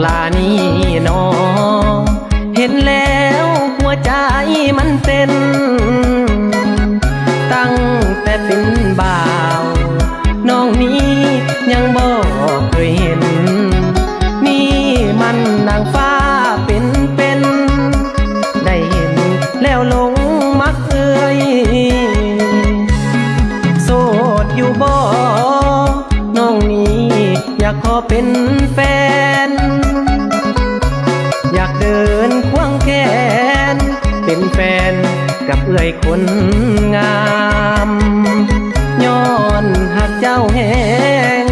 ลานี้นอเห็นแล้วหัวใจมันเต้นตั้งแต่เป็นบ่าวน้องนี้ยังบ่เคยเห็นนี่มันนางฟ้าเป็นได้เห็นแล้วหลงมักเอ่ยโสดอยู่บ่น้องนี้อยากขอเป็นแฟนอยากเดินควงแขนเป็นแฟนกับเอื้อยคนงามย้อนหักเจ้าแหง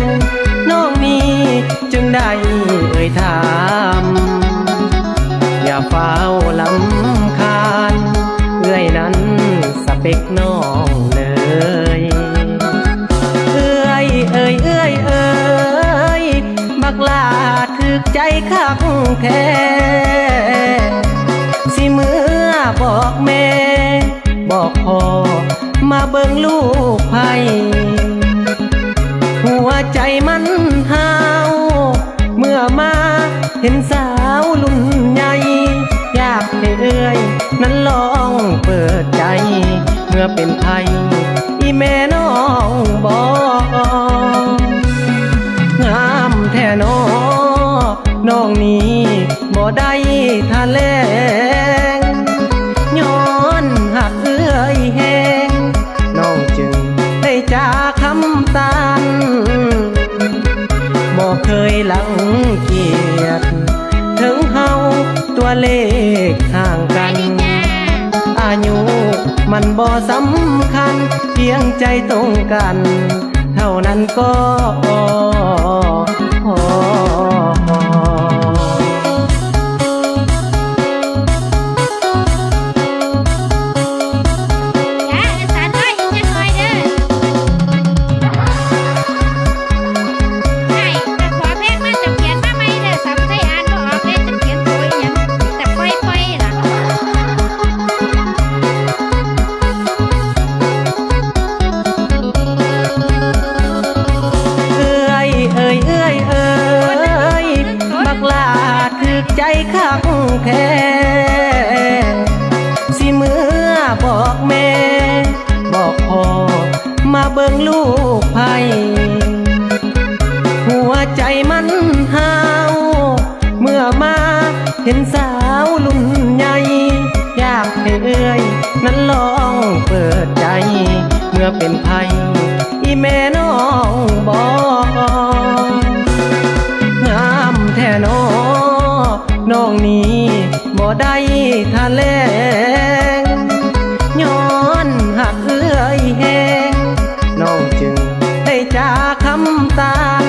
น้องนี้จึงได้เอ่ยถามอย่าเฝ้าลำคาญเอื้อยนั้นสเปคน้องเลยเอื้อยบักลาถึกใจคักแท้สิเมื่อบอกแม่บอกพ่อมาเบิ่งลูกไผ่หัวใจมันห้าวเมื่อมาเห็นสาวรุ่นใหญ่อยากให้เอื้อยนั้นลองเปิดใจเมื่อเป็นไผ่อีแม่น้องบอกงามแท้น้องนี้บ่ได้ทะเลงย้อนหักเอื้อยแหงน้องจึงได้จากคำตันบ่เคยลังเกียจถึงเฮาตัวเลขห่างกันอายุมันบ่สำคัญเพียงใจตรงกันเท่านั้นก็พอใจคักแท้สิเมื่อบอกแม่บอกพ่อมาเบิ่งลูกไผ่หัวใจมันห้าวเมื่อมาเห็นสาวรุ่นใหญ่อยากให้เอื้อยนั้นลองเปิดใจเมื่อเป็นไผ่อีแม่น้องบอกงามแท้น้องนี้บ่ได้ทะเลงย้อนหักเอื้อยแหงน้องจึงได้จากคำตัน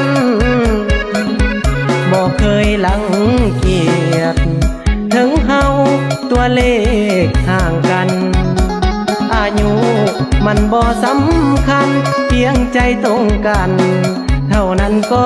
บ่เคยลังเกียจถึงเฮาตัวเลขห่างกันอายุมันบ่สำคัญเพียงใจตรงกันเท่านั้นก็